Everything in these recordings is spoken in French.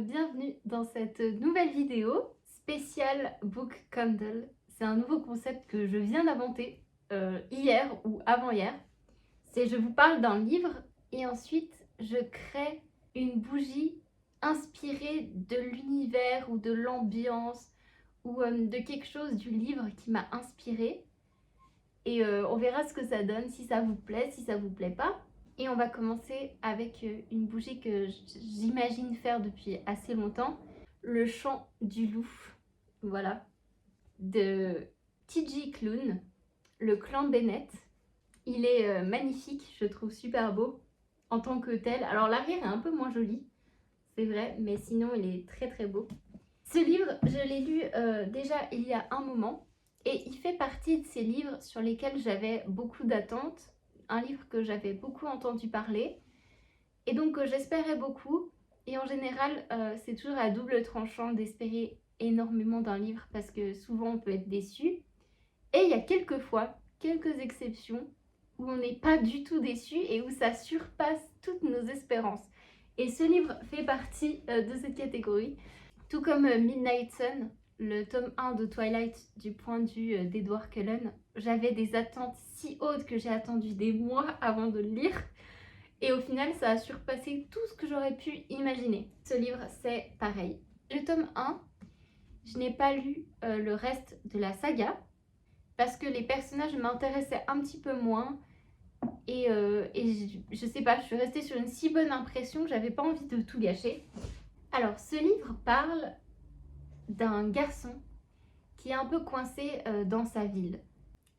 bienvenue dans cette nouvelle vidéo spéciale Book Candle. C'est un nouveau concept que je viens d'inventer hier ou avant-hier. C'est je vous parle d'un livre et ensuite je crée une bougie inspirée de l'univers ou de l'ambiance ou de quelque chose du livre qui m'a inspirée. Et on verra ce que ça donne, si ça vous plaît, si ça vous plaît pas. Et on va commencer avec une bougie que j'imagine faire depuis assez longtemps. Le chant du loup, voilà, de T.J. Klune, le clan Bennett. Il est magnifique, je trouve super beau en tant que tel. Alors l'arrière est un peu moins joli, c'est vrai, mais sinon il est très très beau. Ce livre, je l'ai lu déjà il y a un moment et il fait partie de ces livres sur lesquels j'avais beaucoup d'attentes. Un livre que j'avais beaucoup entendu parler et donc j'espérais beaucoup. Et en général, c'est toujours à double tranchant d'espérer énormément d'un livre parce que souvent on peut être déçu. Et il y a quelques exceptions où on n'est pas du tout déçu et où ça surpasse toutes nos espérances. Et ce livre fait partie de cette catégorie. Tout comme Midnight Sun, le tome 1 de Twilight du point de vue d'Edward Cullen, j'avais des attentes si hautes que j'ai attendu des mois avant de le lire. Et au final, ça a surpassé tout ce que j'aurais pu imaginer. Ce livre, c'est pareil. Le tome 1, je n'ai pas lu le reste de la saga parce que les personnages m'intéressaient un petit peu moins. Et je sais pas, je suis restée sur une si bonne impression que j'avais pas envie de tout gâcher. Alors, ce livre parle d'un garçon qui est un peu coincé dans sa ville.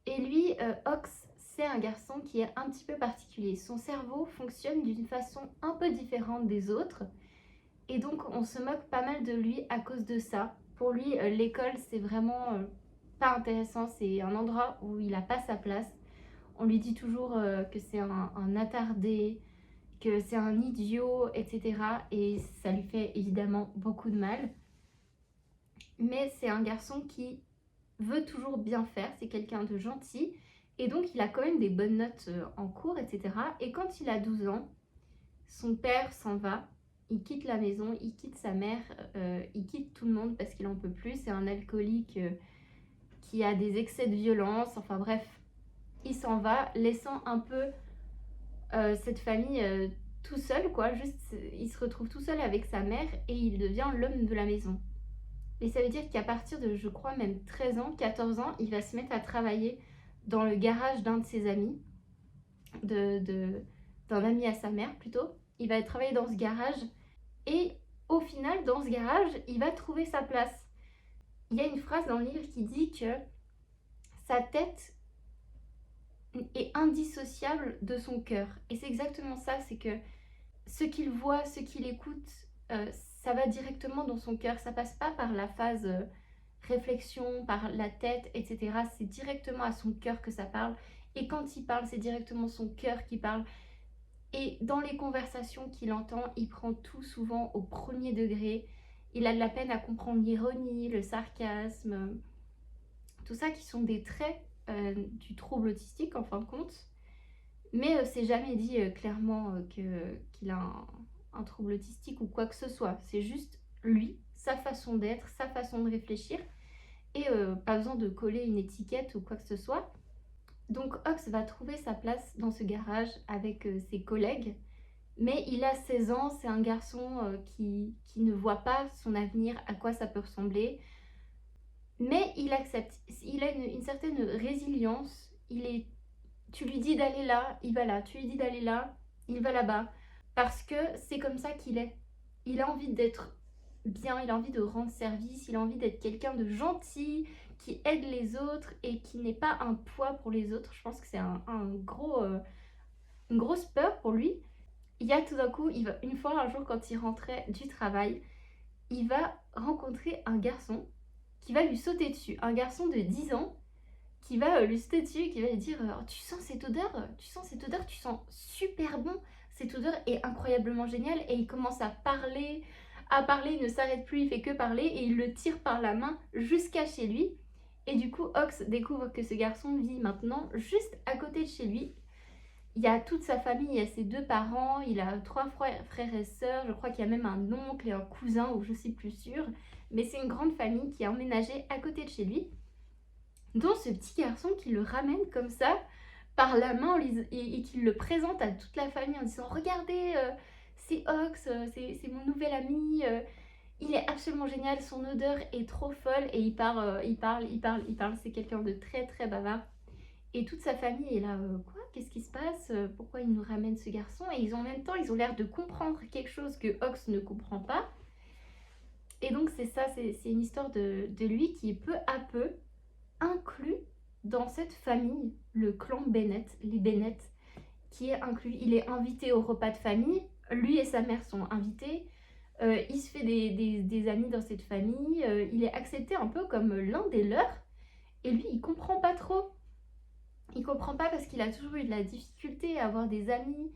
Et lui, Ox, c'est un garçon qui est un petit peu particulier. Son cerveau fonctionne d'une façon un peu différente des autres. Et donc, on se moque pas mal de lui à cause de ça. Pour lui, l'école, c'est vraiment pas intéressant. C'est un endroit où il n'a pas sa place. On lui dit toujours que c'est un attardé, que c'est un idiot, etc. Et ça lui fait évidemment beaucoup de mal. Mais c'est un garçon qui veut toujours bien faire, c'est quelqu'un de gentil. Et donc il a quand même des bonnes notes en cours, etc. Et quand il a 12 ans, son père s'en va. Il quitte la maison, il quitte sa mère, il quitte tout le monde parce qu'il en peut plus. C'est un alcoolique qui a des excès de violence. Enfin bref, il s'en va, laissant un peu cette famille tout seul, quoi. Juste, il se retrouve tout seul avec sa mère et il devient l'homme de la maison. Et ça veut dire qu'à partir de, je crois, même 13 ans, 14 ans, il va se mettre à travailler dans le garage d'un de ses amis, d'un ami à sa mère plutôt. Il va travailler dans ce garage et au final, dans ce garage, il va trouver sa place. Il y a une phrase dans le livre qui dit que sa tête est indissociable de son cœur. Et c'est exactement ça, c'est que ce qu'il voit, ce qu'il écoute, ça va directement dans son cœur. Ça passe pas par la phase réflexion, par la tête, etc. C'est directement à son cœur que ça parle. Et quand il parle, c'est directement son cœur qui parle. Et dans les conversations qu'il entend, il prend tout souvent au premier degré. Il a de la peine à comprendre l'ironie, le sarcasme, tout ça qui sont des traits du trouble autistique en fin de compte. Mais c'est jamais dit clairement qu'il a un trouble autistique ou quoi que ce soit. C'est juste lui, sa façon d'être, sa façon de réfléchir. Et pas besoin de coller une étiquette ou quoi que ce soit. Donc Ox va trouver sa place dans ce garage avec ses collègues. Mais il a 16 ans, c'est un garçon qui ne voit pas son avenir, à quoi ça peut ressembler. Mais il accepte, il a une certaine résilience. Tu lui dis d'aller là, il va là. Tu lui dis d'aller là, il va là-bas. Parce que c'est comme ça qu'il est. Il a envie d'être bien, il a envie de rendre service, il a envie d'être quelqu'un de gentil, qui aide les autres et qui n'est pas un poids pour les autres. Je pense que c'est une grosse peur pour lui. Il y a tout d'un coup, une fois, un jour, quand il rentrait du travail, il va rencontrer un garçon qui va lui sauter dessus. Un garçon de 10 ans qui va lui sauter dessus et qui va lui dire tu sens cette odeur, tu sens super bon, cette odeur est incroyablement géniale. Et il commence à parler, il ne s'arrête plus, il fait que parler et il le tire par la main jusqu'à chez lui. Et du coup, Ox découvre que ce garçon vit maintenant juste à côté de chez lui. Il y a toute sa famille, il y a ses 2 parents, il a 3 frères et sœurs, je crois qu'il y a même un oncle et un cousin, ou je suis plus sûre. Mais c'est une grande famille qui a emménagé à côté de chez lui, dont ce petit garçon qui le ramène comme ça, par la main, et qui le présente à toute la famille en disant « Regardez, c'est Ox, c'est mon nouvel ami, il est absolument génial, son odeur est trop folle. » Et il parle, c'est quelqu'un de très très bavard. Et toute sa famille est là, quoi? Qu'est-ce qui se passe? Pourquoi il nous ramène ce garçon? Et en même temps, ils ont l'air de comprendre quelque chose que Ox ne comprend pas. Et donc c'est ça, c'est une histoire de lui qui est peu à peu inclus dans cette famille, le clan Bennett, les Bennett, qui est inclus. Il est invité au repas de famille, lui et sa mère sont invités. Il se fait des amis dans cette famille, il est accepté un peu comme l'un des leurs. Et lui, il comprend pas trop. Il comprend pas parce qu'il a toujours eu de la difficulté à avoir des amis.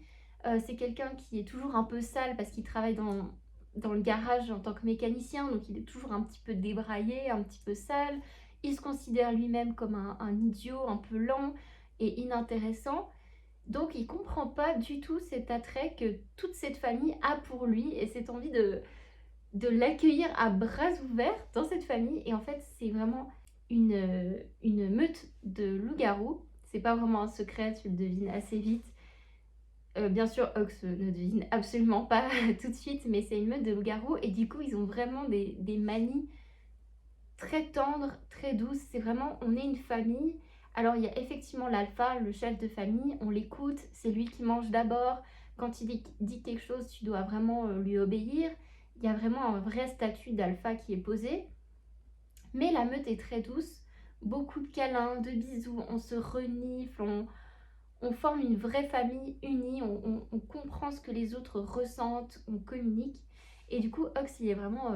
C'est quelqu'un qui est toujours un peu sale parce qu'il travaille dans le garage en tant que mécanicien, donc il est toujours un petit peu débraillé, un petit peu sale. Il se considère lui-même comme un idiot, un peu lent et inintéressant. Donc il comprend pas du tout cet attrait que toute cette famille a pour lui et cette envie de l'accueillir à bras ouverts dans cette famille. Et en fait, c'est vraiment une meute de loups-garous. C'est pas vraiment un secret, tu le devines assez vite. Bien sûr, Ox ne devine absolument pas tout de suite, mais c'est une meute de loups-garous. Et du coup, ils ont vraiment des manies très tendres, très douces. C'est vraiment, on est une famille. Alors, il y a effectivement l'alpha, le chef de famille. On l'écoute, c'est lui qui mange d'abord. Quand il dit quelque chose, tu dois vraiment lui obéir. Il y a vraiment un vrai statut d'alpha qui est posé. Mais la meute est très douce. Beaucoup de câlins, de bisous, on se renifle, on forme une vraie famille unie, on comprend ce que les autres ressentent, on communique. Et du coup, Ox, il est vraiment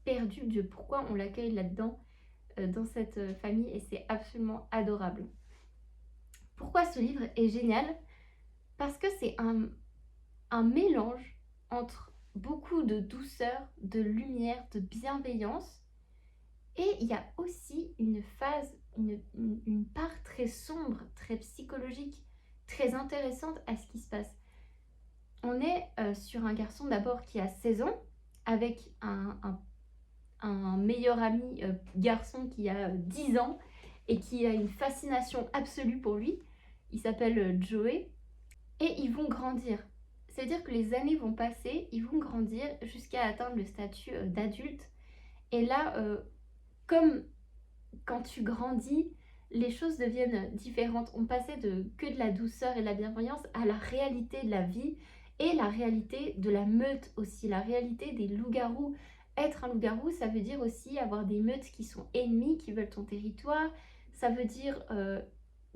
perdu de pourquoi on l'accueille là-dedans, dans cette famille, et c'est absolument adorable. Pourquoi ce livre est génial? Parce que c'est un mélange entre beaucoup de douceur, de lumière, de bienveillance. Et il y a aussi une phase, une part très sombre, très psychologique, très intéressante à ce qui se passe. On est sur un garçon d'abord qui a 16 ans, avec un meilleur ami garçon qui a 10 ans, et qui a une fascination absolue pour lui. Il s'appelle Joey, et ils vont grandir. C'est-à-dire que les années vont passer, ils vont grandir jusqu'à atteindre le statut d'adulte. Et là, comme quand tu grandis, les choses deviennent différentes. On passait que de la douceur et de la bienveillance à la réalité de la vie et la réalité de la meute aussi, la réalité des loups-garous. Être un loup-garou, ça veut dire aussi avoir des meutes qui sont ennemies, qui veulent ton territoire. Ça veut dire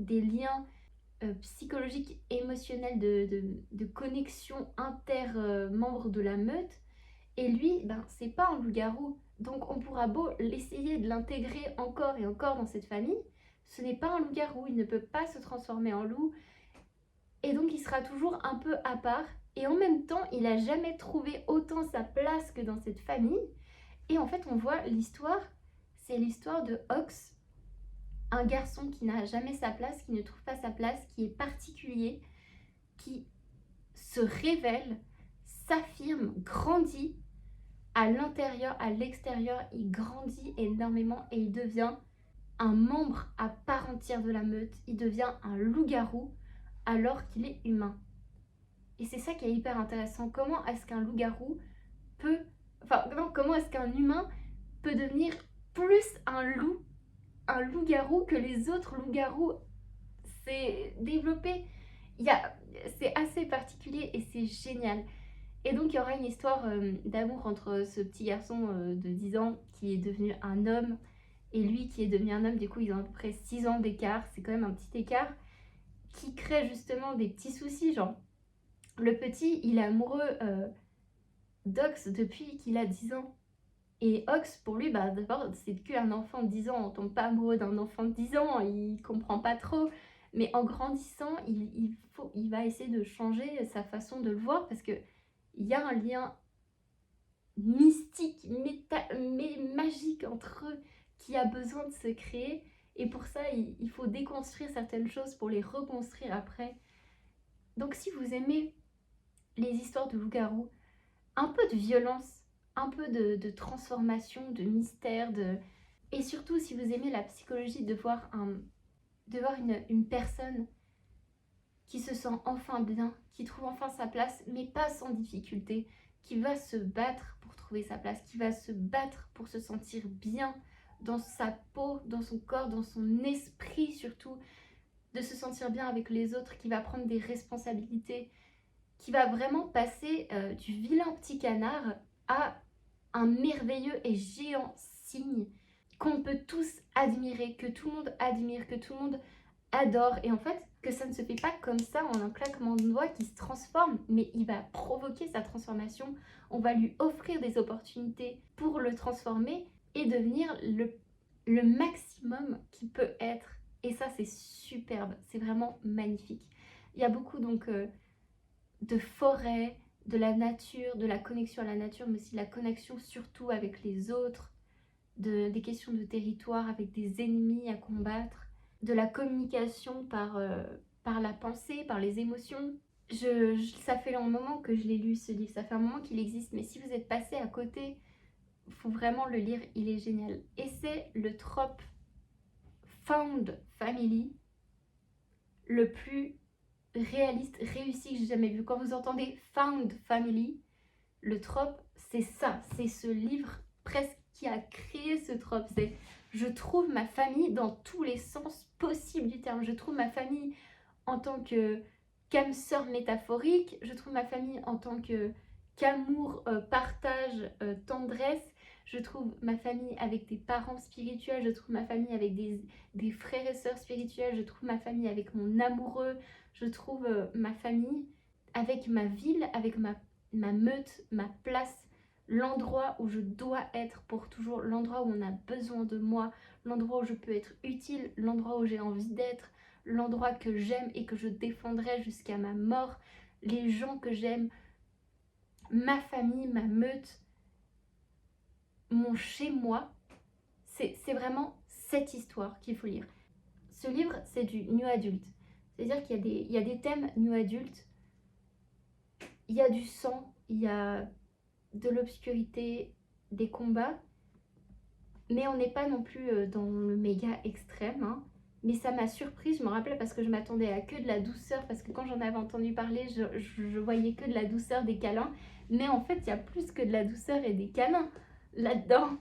des liens psychologiques, émotionnels, de connexion inter-membres de la meute. Et lui, ben, c'est pas un loup-garou. Donc on pourra beau essayer de l'intégrer encore et encore dans cette famille, ce n'est pas un loup-garou, il ne peut pas se transformer en loup. Et donc il sera toujours un peu à part. Et en même temps, il n'a jamais trouvé autant sa place que dans cette famille. Et en fait, on voit l'histoire, c'est l'histoire de Ox, un garçon qui n'a jamais sa place, qui ne trouve pas sa place, qui est particulier, qui se révèle, s'affirme, grandit. À l'intérieur, à l'extérieur, il grandit énormément et il devient un membre à part entière de la meute. Il devient un loup-garou alors qu'il est humain. Et c'est ça qui est hyper intéressant. Comment est-ce qu'un loup-garou peut... Enfin, non, comment est-ce qu'un humain peut devenir plus un loup-garou que les autres loups-garous? C'est développé. C'est assez particulier et c'est génial. Et donc il y aura une histoire d'amour entre ce petit garçon de 10 ans qui est devenu un homme et lui qui est devenu un homme. Du coup, ils ont à peu près 6 ans d'écart. C'est quand même un petit écart qui crée justement des petits soucis. Genre, le petit, il est amoureux d'Ox depuis qu'il a 10 ans. Et Ox, pour lui, bah, d'abord, c'est qu'un enfant de 10 ans. On tombe pas amoureux d'un enfant de 10 ans. Il comprend pas trop. Mais en grandissant, il va essayer de changer sa façon de le voir parce que il y a un lien mystique, mais magique entre eux qui a besoin de se créer. Et pour ça, il faut déconstruire certaines choses pour les reconstruire après. Donc si vous aimez les histoires de loups-garous, un peu de violence, un peu de transformation, de mystère, et surtout si vous aimez la psychologie, de voir une personne qui se sent enfin bien, qui trouve enfin sa place, mais pas sans difficulté, qui va se battre pour trouver sa place, qui va se battre pour se sentir bien dans sa peau, dans son corps, dans son esprit surtout, de se sentir bien avec les autres, qui va prendre des responsabilités, qui va vraiment passer du vilain petit canard à un merveilleux et géant cygne qu'on peut tous admirer, que tout le monde admire, que tout le monde adore. Et en fait, que ça ne se fait pas comme ça en un claquement de doigts qui se transforme, mais il va provoquer sa transformation. On va lui offrir des opportunités pour le transformer et devenir le maximum qu'il peut être. Et ça, c'est superbe, c'est vraiment magnifique. Il y a beaucoup donc de forêt, de la nature, de la connexion à la nature, mais aussi de la connexion surtout avec les autres, des questions de territoire avec des ennemis à combattre, de la communication par la pensée, par les émotions. Ça fait un moment que je l'ai lu ce livre, ça fait un moment qu'il existe, mais si vous êtes passé à côté, il faut vraiment le lire, il est génial. Et c'est le trope Found Family le plus réaliste, réussi que j'ai jamais vu. Quand vous entendez Found Family, le trope, c'est ça, c'est ce livre presque qui a créé ce trope. C'est je trouve ma famille dans tous les sens possibles du terme. Je trouve ma famille en tant qu'âme sœur métaphorique, je trouve ma famille en tant qu'amour, partage, tendresse. Je trouve ma famille avec des parents spirituels, je trouve ma famille avec des frères et sœurs spirituels, je trouve ma famille avec mon amoureux, je trouve ma famille avec ma ville, avec ma meute, ma place, l'endroit où je dois être pour toujours, l'endroit où on a besoin de moi, l'endroit où je peux être utile, l'endroit où j'ai envie d'être, l'endroit que j'aime et que je défendrai jusqu'à ma mort, les gens que j'aime, ma famille, ma meute, mon chez-moi. C'est vraiment cette histoire qu'il faut lire. Ce livre, c'est du new adulte. C'est-à-dire qu'il y a des thèmes new adulte. Il y a du sang, il y a de l'obscurité, des combats. Mais on n'est pas non plus dans le méga extrême. Hein. Mais ça m'a surprise, je me rappelle, parce que je m'attendais à que de la douceur. Parce que quand j'en avais entendu parler, je voyais que de la douceur, des câlins. Mais en fait, il y a plus que de la douceur et des câlins là-dedans.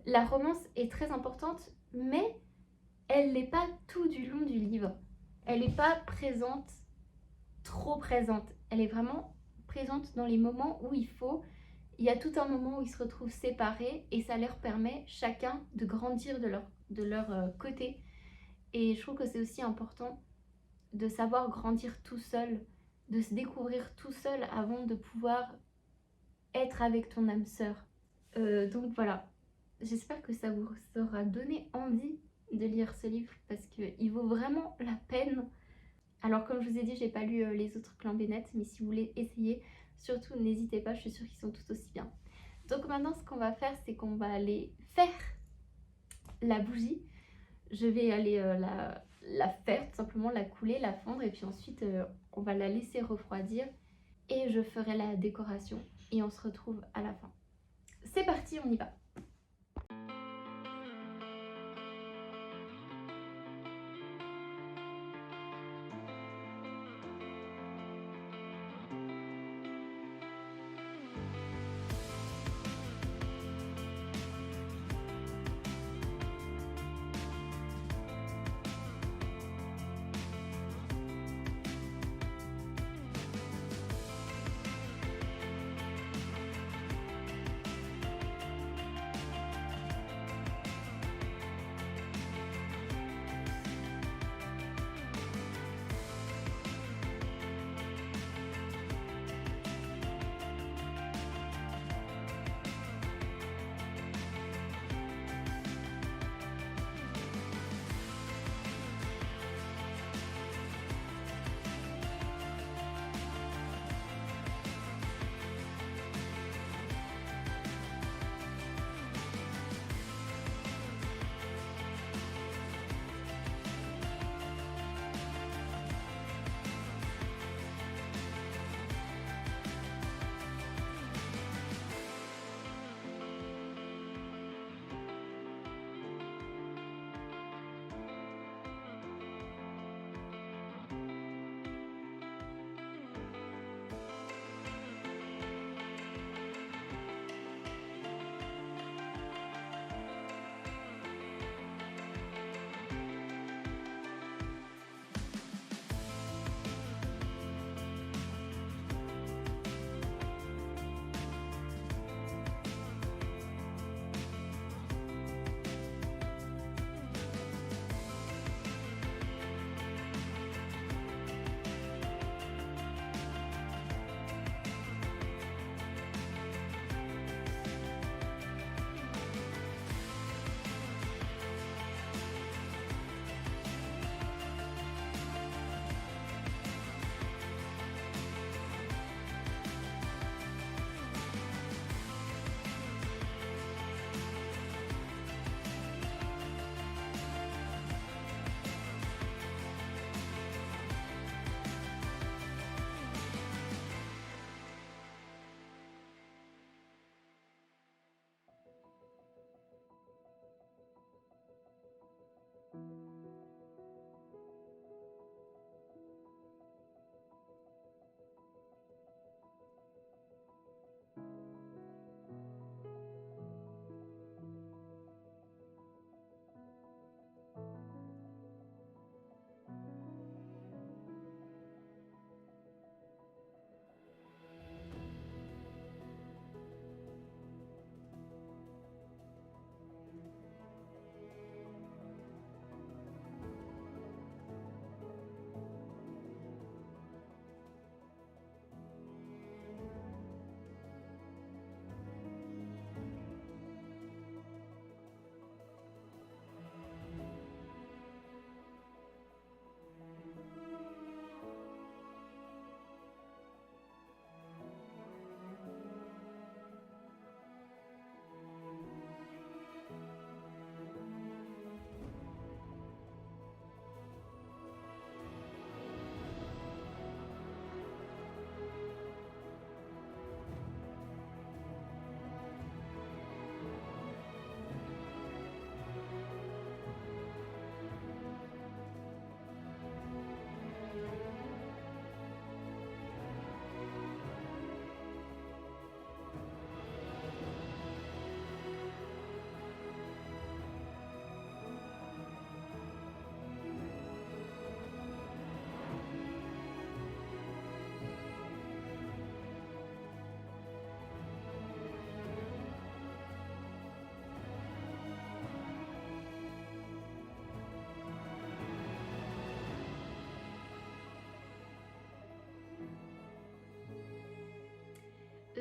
La romance est très importante, mais elle n'est pas tout du long du livre. Elle n'est pas présente, trop présente. Elle est vraiment présente dans les moments où il faut. Il y a tout un moment où ils se retrouvent séparés et ça leur permet chacun de grandir de leur côté. Et je trouve que c'est aussi important de savoir grandir tout seul, de se découvrir tout seul avant de pouvoir être avec ton âme sœur. Donc voilà, j'espère que ça vous aura donné envie de lire ce livre parce qu'il vaut vraiment la peine. Alors comme je vous ai dit, j'ai pas lu les autres clans Bennett, mais si vous voulez essayer, surtout n'hésitez pas, je suis sûre qu'ils sont tout aussi bien. Donc maintenant ce qu'on va faire, c'est qu'on va aller faire la bougie. Je vais aller la faire, tout simplement la couler, la fondre et puis ensuite on va la laisser refroidir et je ferai la décoration et on se retrouve à la fin. C'est parti, on y va.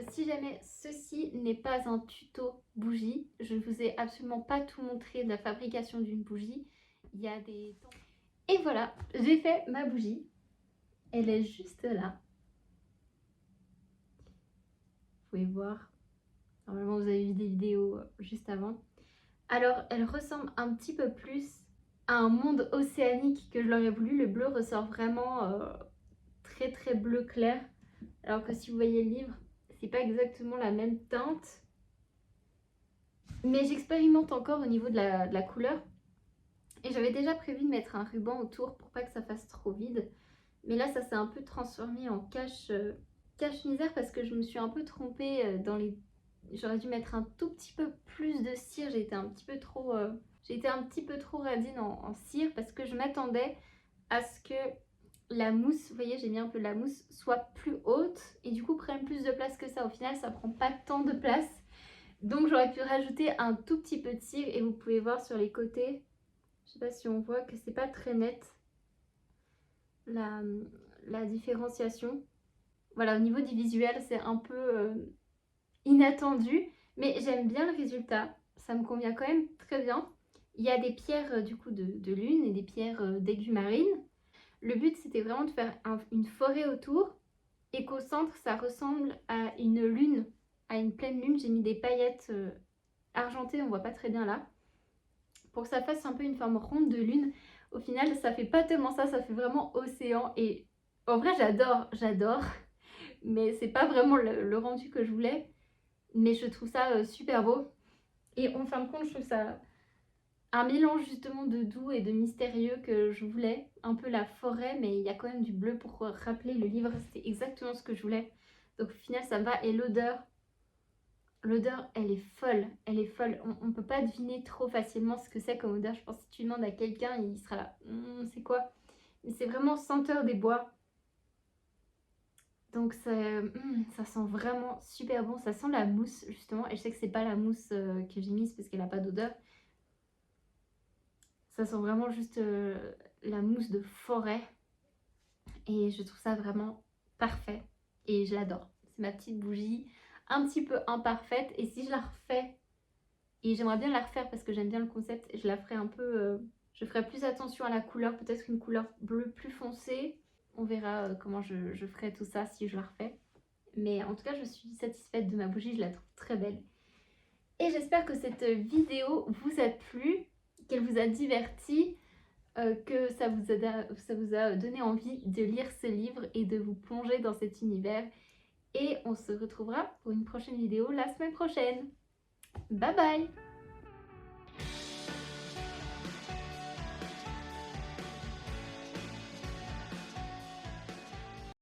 si jamais ceci n'est pas un tuto bougie, je ne vous ai absolument pas tout montré de la fabrication d'une bougie. Il y a des... Et voilà, j'ai fait ma bougie. Elle est juste là. Vous pouvez voir. Normalement, vous avez vu des vidéos juste avant. Alors, elle ressemble un petit peu plus à un monde océanique que je l'aurais voulu. Le bleu ressort vraiment très très bleu clair. Alors que si vous voyez le livre, c'est pas exactement la même teinte. Mais j'expérimente encore au niveau de la couleur. Et j'avais déjà prévu de mettre un ruban autour pour pas que ça fasse trop vide. Mais là, ça s'est un peu transformé en cache-misère parce que je me suis un peu trompée dans les... J'aurais dû mettre un tout petit peu plus de cire. J'ai été un petit peu trop radine en cire parce que je m'attendais à ce que la mousse, vous voyez, j'ai mis un peu de la mousse, soit plus haute et du coup prenne plus de place que ça. Au final, ça prend pas tant de place. Donc j'aurais pu rajouter un tout petit peu de cire et vous pouvez voir sur les côtés, je sais pas si on voit que c'est pas très net la différenciation. Voilà, au niveau du visuel, c'est un peu inattendu, mais j'aime bien le résultat. Ça me convient quand même très bien. Il y a des pierres du coup de lune et des pierres d'aiguilles marines. Le but, c'était vraiment de faire une forêt autour et qu'au centre, ça ressemble à une lune, à une pleine lune. J'ai mis des paillettes argentées, on voit pas très bien là, pour que ça fasse un peu une forme ronde de lune. Au final, ça fait pas tellement ça, ça fait vraiment océan. Et en vrai, j'adore. Mais c'est pas vraiment le rendu que je voulais. Mais je trouve ça super beau. Et en fin de compte, je trouve ça un mélange justement de doux et de mystérieux que je voulais. Un peu la forêt, mais il y a quand même du bleu pour rappeler le livre. C'était exactement ce que je voulais. Donc au final, ça me va. Et l'odeur, elle est folle. Elle est folle. On ne peut pas deviner trop facilement ce que c'est comme odeur. Je pense que si tu demandes à quelqu'un, il sera là. C'est quoi? Mais c'est vraiment senteur des bois. Donc ça sent vraiment super bon. Ça sent la mousse justement. Et je sais que c'est pas la mousse que j'ai mise parce qu'elle n'a pas d'odeur. Ça sent vraiment juste la mousse de forêt. Et je trouve ça vraiment parfait. Et je l'adore. C'est ma petite bougie un petit peu imparfaite. Et si je la refais, et j'aimerais bien la refaire parce que j'aime bien le concept, je la ferai un peu... je ferai plus attention à la couleur. Peut-être une couleur bleue plus foncée. On verra comment je ferai tout ça si je la refais. Mais en tout cas, je suis satisfaite de ma bougie. Je la trouve très belle. Et j'espère que cette vidéo vous a plu, qu'elle vous a diverti, que ça vous a donné envie de lire ce livre et de vous plonger dans cet univers. Et on se retrouvera pour une prochaine vidéo la semaine prochaine. Bye bye!